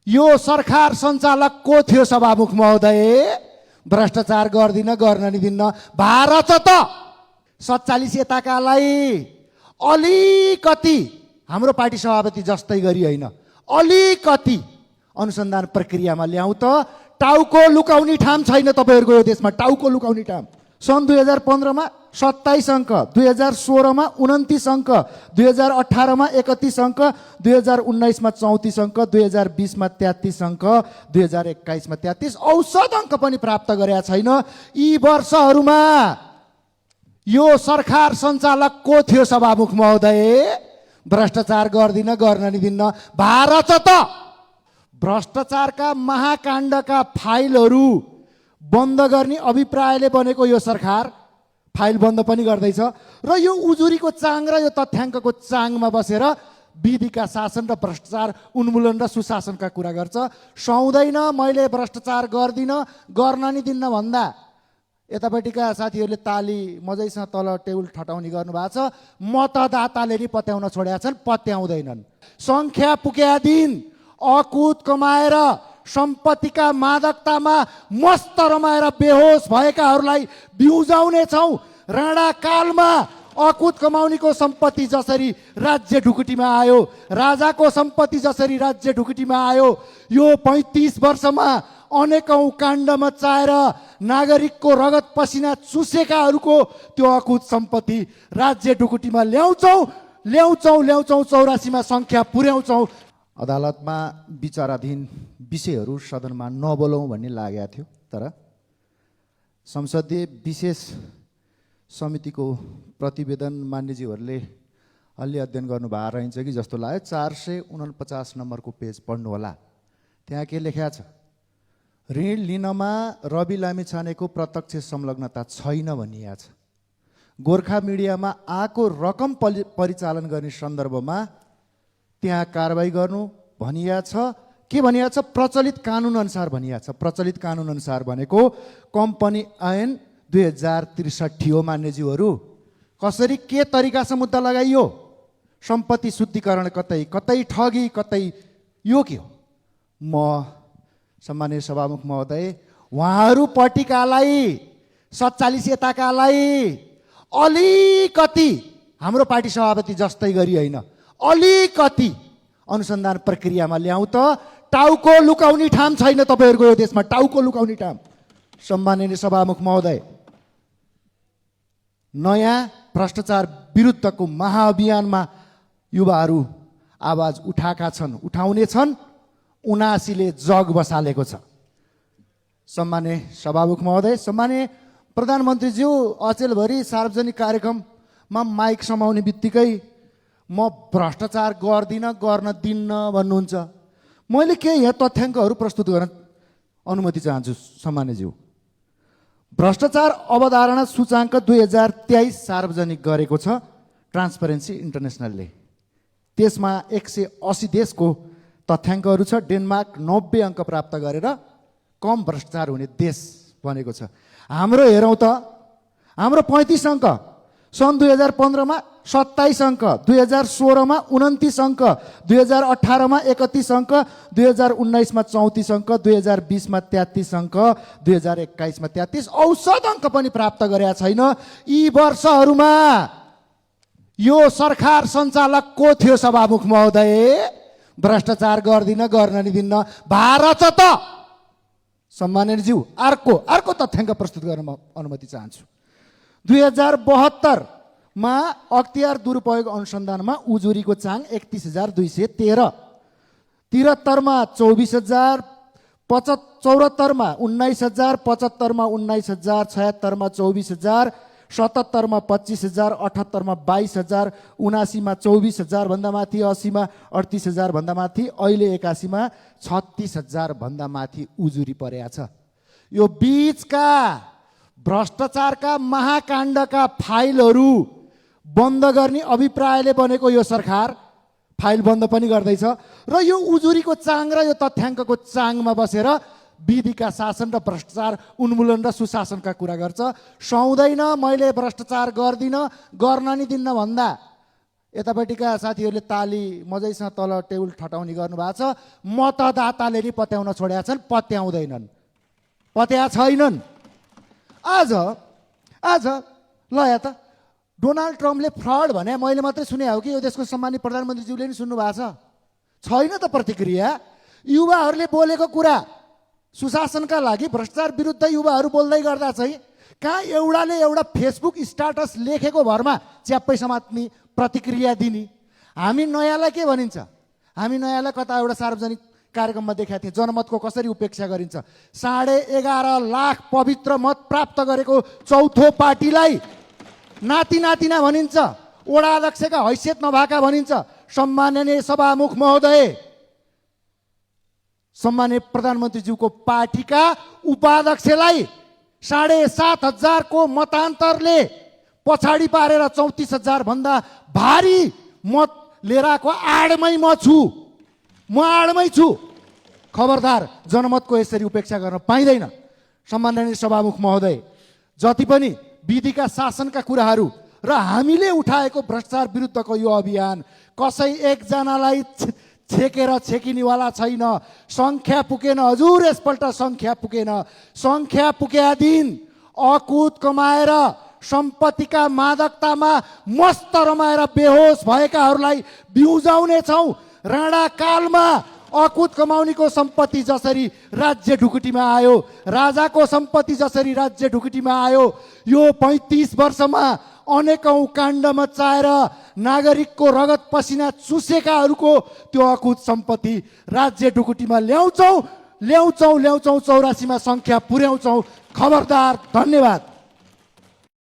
यो सरकार सञ्चालक को थियो सभामुख महोदय? भ्रष्टाचार गर्दिन, गर्न नि दिन्न। भारत त 47 यताकालाई अलिकति हाम्रो पार्टी सभापति जस्तै गरी होइन, अलिकति अनुसन्धान प्रक्रियामा ल्याउँ त टाउको लुकाउने ठाम छैन तपाईहरुको यो देशमा। टाउको लुकाउने ठाम। सन् 2015 मा 27 अङ्क, 2016 मा 29 अङ्क, 2018 मा 31 अङ्क, 2019 मा 34 अङ्क, 2020 मा 33 अङ्क, 2021 मा 33 औसत अङ्क पनि प्राप्त गरेका छैन। यी वर्षहरूमा यो सरकार सञ्चालक को थियो सभामुख महोदय? भ्रष्टाचार गर्दिन, गर्न नि दिन्न। भारत त भ्रष्टाचारका महाकाण्डका फाइलहरू बन्द गर्ने अभिप्रायले बनेको यो सरकार फाइल बन्द पनि गर्दैछ र यो उजुरीको चाङ र यो तथ्याङ्कको चाङमा बसेर विधिका शासन र भ्रष्टाचार उन्मूलन र सुशासनका कुरा गर्छ। सुहाउँदैन मैले भ्रष्टाचार गर्दिन, गर्न नि दिन्न भन्दा यतापट्टिका साथीहरूले ताली मजैसँग तल टेबल ठटाउने गर्नुभएको छ। मतदाताले नि पत्याउन छोडेका छन्, पत्याउँदैनन्। सङ्ख्या पुग्या दिन अकुत कमाएर सम्पत्तिका मादकतामा मस्त रमाएर बेहोस भएकाहरूलाई बिउजाउने छौँ। राणा कालमा अकुत कमाउनेको सम्पत्ति जसरी राज्य ढुकुटीमा आयो, राजाको सम्पत्ति जसरी राज्य ढुकुटीमा आयो, यो 35 वर्षमा अनेकौं काण्ड मचाएर नागरिकको रगत पसिना चुसेकाहरूको त्यो अकुत सम्पत्ति राज्य ढुकुटीमा ल्याउँछौँ 84 मा सङ्ख्या पुर्याउँछौँ। अदालतमा विचाराधीन विषयहरू सदनमा नबोलौँ भन्ने लागेको थियो, तर संसदीय विशेष समितिको प्रतिवेदन मान्यज्यूहरूले अलि अध्ययन गर्नुभएको रहन्छ कि जस्तो लाग्यो। 449 नम्बरको पेज पढ्नु होला। त्यहाँ के लेखेको छ? ऋण लिनमा रवि लामिछानेको प्रत्यक्ष संलग्नता छैन भनिएको छ। गोर्खा मिडियामा आएको रकम परिचालन गर्ने सन्दर्भमा त्यहाँ कारबाही गर्नु भनिएको छ। के भनिएको छ? प्रचलित कानुन अनुसार भनिएको छ। प्रचलित कानुन अनुसार भनेको कम्पनी ऐन 2063 हो मान्यज्यूहरू। कसरी के तरिकासँग मुद्दा लगाइयो? सम्पत्ति शुद्धिकरण कतै कतै ठगी कतै यो के हो? म सम्माननीय सभामुख महोदय, उहाँहरू पट्टिकालाई 47 यताकालाई अलिकति हाम्रो पार्टी सभापति जस्तै गरी होइन, अलिकति अनुसन्धान प्रक्रियामा ल्याउँ त टाउको लुकाउने ठाम छैन तपाईहरुको यो देशमा। टाउको लुकाउने ठाम। सम्माननीय सभामुख महोदय, नयाँ भ्रष्टाचार विरुद्धको महाअभियानमा युवाहरू आवाज उठाएका छन्, उठाउने छन्। 79 ले जग बसालेको छ। सम्माननीय सभामुख महोदय, सम्माननीय प्रधानमन्त्रीज्यू अचेलभरि सार्वजनिक कार्यक्रममा माइक समाउने बित्तिकै म भ्रष्टाचार गर्दिन, गर्न दिन्न भन्नुहुन्छ। मैले के यहाँ तथ्याङ्कहरू प्रस्तुत गर्न अनुमति चाहन्छु सम्माननीयज्यू। भ्रष्टाचार अवधारणा सूचाङ्क 2023 सार्वजनिक गरेको छ ट्रान्सपरेन्सी इन्टरनेसनलले। त्यसमा 180 देशको तथ्याङ्कहरू छ। डेनमार्क 90 अङ्क प्राप्त गरेर कम भ्रष्टाचार हुने देश बनेको छ। हाम्रो हेरौँ त, हाम्रो 35 अङ्क, सन् 2015 मा 27 अङ्क, 2016 मा 29 अङ्क, 2018 मा 31 अङ्क, 2019 मा 34 अङ्क, 2020 मा 33 अङ्क, 2021 मा 33 औसत अङ्क पनि प्राप्त गरेका छैन। यी वर्षहरूमा यो सरकार सञ्चालक को थियो सभामुख महोदय? भ्रष्टाचार गर्दिन, गर्न नि दिन्न। भारत त सम्माननीयज्यू अर्को तथ्याङ्क प्रस्तुत गर्न अनुमति चाहन्छु। 2072 मा अख्तियार दुरुपयोग अनुसन्धानमा उजुरीको चाङ 31,213, 73 मा 24,000, 74 मा 19,000, 75 मा 19,000, 76 मा 24,000, 77 मा 25,000, 78 मा 22,000, 79 मा 24,000 भन्दा माथि, 80 मा 38,000 भन्दा माथि, अहिले 81 मा 36,000 भन्दा माथि उजुरी परेको छ। यो बीचका भ्रष्टाचारका महाकाण्डका फाइलहरू बन्द गर्ने अभिप्रायले बनेको यो सरकार फाइल बन्द पनि गर्दैछ र यो उजुरीको चाङ र यो तथ्याङ्कको चाङमा बसेर विधिका शासन र भ्रष्टाचार उन्मूलन र सुशासनका कुरा गर्छ। सुहाउँदैन मैले भ्रष्टाचार गर्दिन, गर्न नि दिन्न भन्दा यतापट्टिका साथीहरूले ताली मजैसँग तल टेबल ठटाउने गर्नुभएको छ। मतदाताले नि पत्याउन छोडेका छन्, पत्याउँदैनन्, पत्या छैनन्। आज ल या त डोनाल्ड ट्रम्पले फ्रड भने मैले मात्रै सुने हो कि यो देशको सम्मानित प्रधानमन्त्रीज्यूले नि सुन्नु भएको छैन त प्रतिक्रिया? युवाहरूले बोलेको कुरा, सुशासनका लागि भ्रष्टाचार विरुद्ध युवाहरू बोल्दै गर्दा चाहिँ कहाँ एउटाले एउटा फेसबुक स्ट्याटस लेखेको भरमा च्याप्पै समात्ने, प्रतिक्रिया दिने। हामी नयाँलाई के भनिन्छ? हामी नयाँलाई कता एउटा सार्वजनिक कार्यक्रममा देखाएको थिएँ, जनमतको कसरी उपेक्षा गरिन्छ। 11.5 लाख पवित्र मत प्राप्त गरेको चौथो पार्टीलाई नाति नातिना भनिन्छ, वडा अध्यक्षका हैसियत नभएका भनिन्छ। सम्माननीय सभामुख महोदय, सम्माननीय प्रधानमन्त्रीज्यूको पार्टीका उपाध्यक्षलाई 7,500 को मतान्तरले पछाडि पारेर 34,000 भन्दा भारी मत लिएर आएको आडमै म छु, म आडमै छु। खबरदार, जनमतको यसरी उपेक्षा गर्न पाइँदैन। सम्माननीय सभामुख महोदय, जति पनि विधिका शासनका कुराहरू र हामीले उठाएको भ्रष्टाचार विरुद्धको यो अभियान कसै एकजनालाई छेकेर छेकिनेवाला छैन। सङ्ख्या पुगेन हजुर, यसपल्ट सङ्ख्या पुगेन। सङ्ख्या पुगेका दिन अकुत कमाएर सम्पत्तिका मादकतामा मस्त रमाएर बेहोस भएकाहरूलाई बिउजाउने छौँ। राणाकालमा अकुत कमाउनेको सम्पत्ति जसरी राज्य ढुकुटीमा आयो, राजाको सम्पत्ति जसरी राज्य ढुकुटीमा आयो, यो 35 वर्षमा अनेकौं काण्ड मचाएर नागरिकको रगत पसिना चुसेकाहरूको त्यो अकुत सम्पत्ति राज्य ढुकुटीमा ल्याउँछौँ 84 मा सङ्ख्या पुर्याउँछौँ। खबरदार। धन्यवाद।